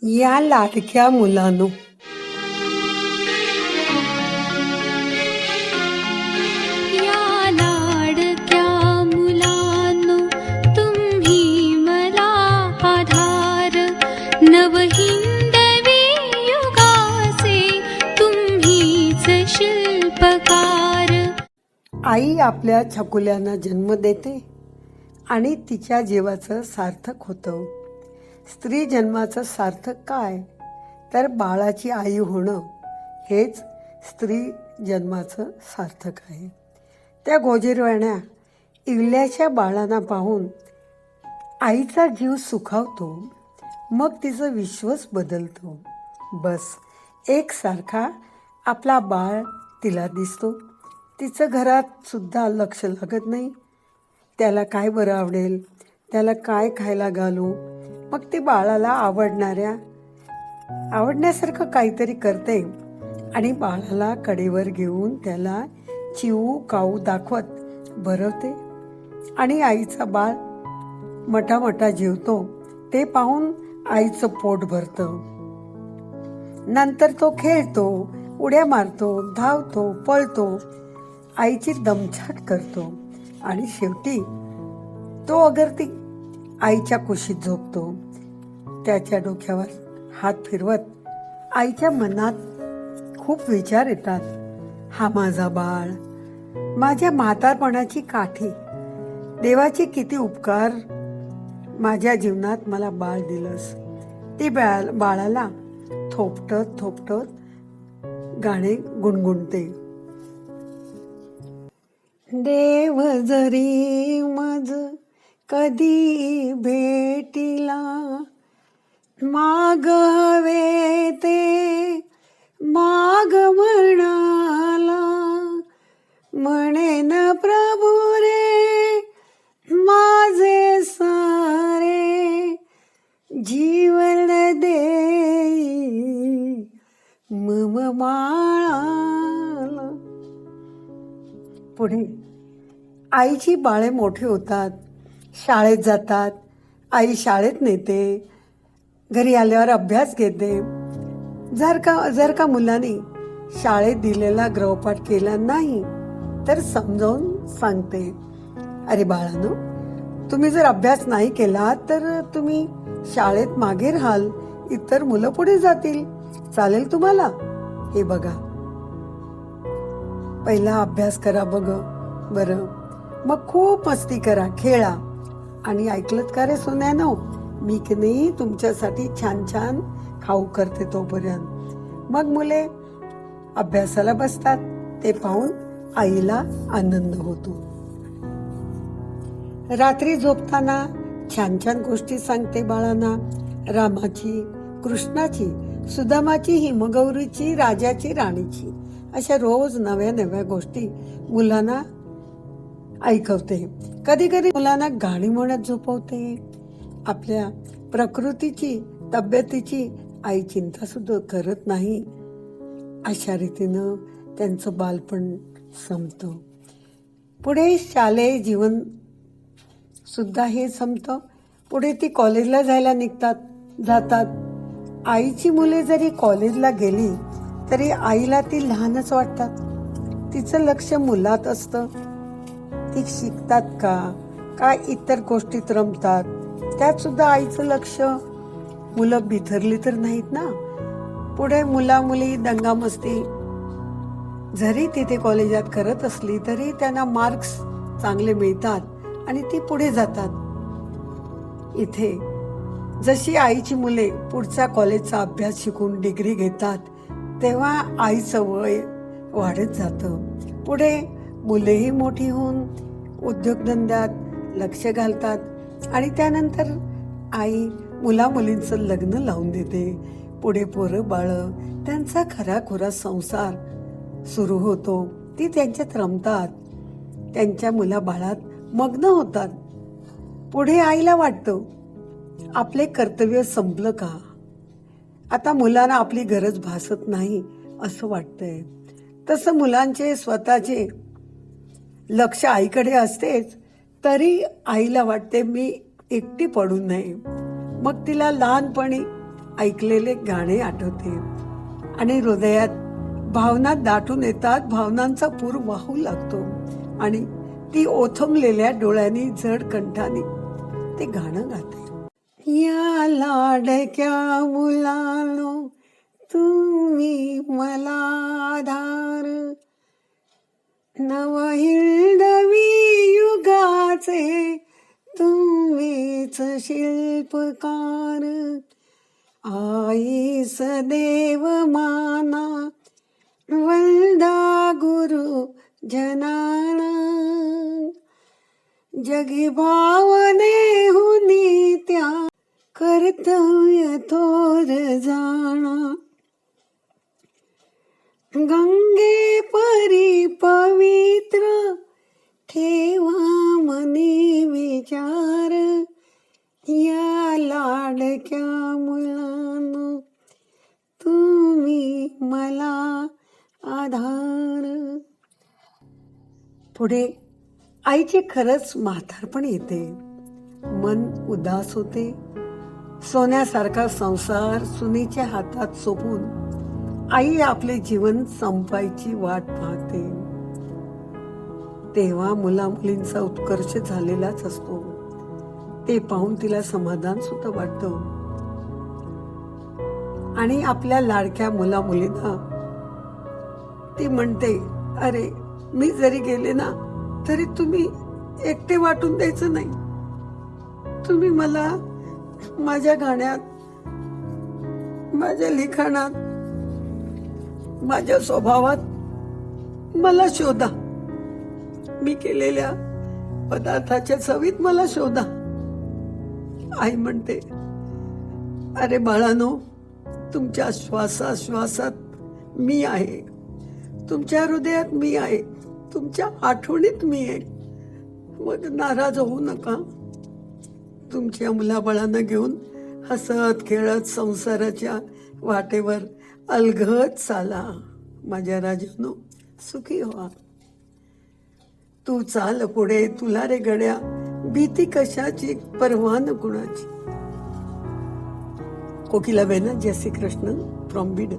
या लाडक्या मुलानो, या लाडक्या मुलांनो, तुम्ही मला आधार, नवहिंदवी युगाचे तुम्हीच शिल्पकार. आई आपल्या छकुल्यांना जन्म देते आणि तिच्या जीवाचं सार्थक होतं. स्त्री जन्माचं सार्थक काय, तर बाळाची आई होणं हेच स्त्री जन्माचं सार्थक आहे. त्या गोजीरवाण्या इवल्याच्या बाळांना पाहून आईचा जीव सुखावतो, मग तिचं विश्वच बदलतो. बस एकसारखा आपला बाळ तिला दिसतो. तिचं घरात सुद्धा लक्ष लागत नाही. त्याला काय बरं आवडेल, त्याला काय खायला घालू, मग ती बाळाला आवडण्यासारखं काहीतरी करते आणि बाळाला कडेवर घेऊन त्याला चिवू काऊ दाखवत भरवते आणि आईचा बाळ मटामटा जेवतो. ते पाहून आईचं पोट भरतं. नंतर तो खेळतो, उड्या मारतो, धावतो, पळतो, आईची दमछाक करतो आणि शेवटी तो अगदी आईच्या कुशीत झोपतो. त्याच्या डोक्यावर हात फिरवत आईच्या मनात खूप विचार येतात. हा माझा बाळ, माझ्या म्हातारपणाची काठी, देवाचे किती उपकार, माझ्या जीवनात मला बाळ दिलंस. ती बाळाला थोपटत थोपटत गाणे गुणगुणते. देव जरी मज कधी भेटिला, माग हवे ते माग म्हणाला, म्हणेन प्रभू रे माझे सारे, जीवन देई मम बाळाला. पुढे आईची बाळे मोठे होतात, शाळेत जातात. आई शाळेत नेते, घरी आल्यावर अभ्यास घेते. जर का मुलाने शाळेत दिलेला गृहपाठ केला नाही तर समजावून सांगते, अरे बाळानो, तुम्ही जर अभ्यास नाही केला तर तुम्ही शाळेत मागे राहाल, इतर मुलं पुढे जातील, चालेल तुम्हाला? हे बघा, पहिला अभ्यास करा बरं, मग खूप मस्ती करा, खेळा. आणि ऐकलत का रे सोन्यानो, मी की नाही तुमच्यासाठी छान छान खाऊ करते तोपर्यंत. मग मुले अभ्यासाला बसतात. ते पाहून आईला आनंद होतो. रात्री झोपताना छान छान गोष्टी सांगते बाळांना. रामाची, कृष्णाची, सुदामाची, हिमगौरीची, राजाची, राणीची, अशा रोज नव्या नव्या गोष्टी मुलांना ऐकवते. कधी कधी मुलांना गाणी म्हणत झोपवते. आपल्या प्रकृतीची, तब्येतीची आई चिंता सुद्धा करत नाही. अशा रीतीनं त्यांचं बालपण संपतं. पुढे शालेय जीवन सुद्धा हे संपतं. पुढे ती कॉलेजला जातात. आईची मुले जरी कॉलेजला गेली तरी आईला ती लहानच वाटतात. तिचं लक्ष मुलात असतं. ती शिकतात का इतर गोष्टीत रमतात, त्यात सुद्धा आईचं लक्ष. मुलं बिथरली तर नाहीत ना. पुढे मुला मुली दंगामस्ती जरी तिथे कॉलेजात करत असली तरी त्यांना मार्क्स चांगले मिळतात आणि ती पुढे जातात. इथे जशी आईची मुले पुढचा कॉलेजचा अभ्यास शिकून डिग्री घेतात, तेव्हा आईचं वय वाढत जातं. पुढे मुलेही मोठी होऊन उद्योगधंद्यात लक्ष घालतात आणि त्यानंतर आई मुला मुलींचं लग्न लावून देते. पुढे पोरं बाळं, त्यांचा खराखुरा संसार सुरू होतो. ती त्यांच्यात रमतात, त्यांच्या मुलाबाळात मग्न होतात. पुढे आईला वाटतं, आपले कर्तव्य संपलं का, आता मुलांना आपली गरज भासत नाही असं वाटतंय. तसं मुलांचे स्वतःचे लक्ष आईकडे असतेच, तरी आईला वाटते मी एकटी पडू नये. मग तिला लहानपणी ऐकलेले गाणे आठवते आणि हृदयात भावना दाटून येतात. भावनांचा पूर वाहू लागतो आणि ती ओथंबलेल्या डोळ्यांनी जड कंठाने ते गाणं गाते. या लाडक्या मुलानो तुम्ही मला आधार, नवहिंदवी युगाचे तुम्हीच शिल्पकार. आईस देव माना वंदा गुरु जनाना, जगी भावने हुनी त्या कर्तव्य थोर जाणा. गंगे परी पवित्र ठेवा मनी विचार, या लाडक्या मुलांनो तुम्ही मला आधार. पुढे आईचे खरंच म्हातारपण येते. मन उदास होते. सोन्यासारखा संसार सुनेच्या हातात सोपून आई आपले जीवन संपायची वाट पाहते. तेव्हा मुला मुलींचा उत्कर्ष झालेलाच असतो. ते पाहून तिला समाधान सुद्धा वाटतं. आणि आपल्या लाडक्या मुला मुलींना ती म्हणते, अरे मी जरी गेले ना तरी तुम्ही एकटे वाटून द्यायचं नाही. तुम्ही मला माझ्या गाण्यात, माझ्या लिखाणात, माझ्या स्वभावात मला शोधा. मी केलेल्या पदार्थाच्या चवीत मला शोधा. आई म्हणते, अरे बाळानो, तुमच्या श्वासाश्वासात मी आहे, तुमच्या हृदयात मी आहे, तुमच्या आठवणीत मी आहे. मग नाराज होऊ नका. तुमच्या मुलाबाळांना घेऊन हसत खेळत संसाराच्या वाटेवर अलगद चाला. माझ्या राजानो, सुखी व्हा. तू चाल पुढे, तुला रे गड्या भीती कशाची, परवा न कुणाची. कोकिलाबेन, जय श्री कृष्ण फ्रॉम बीड.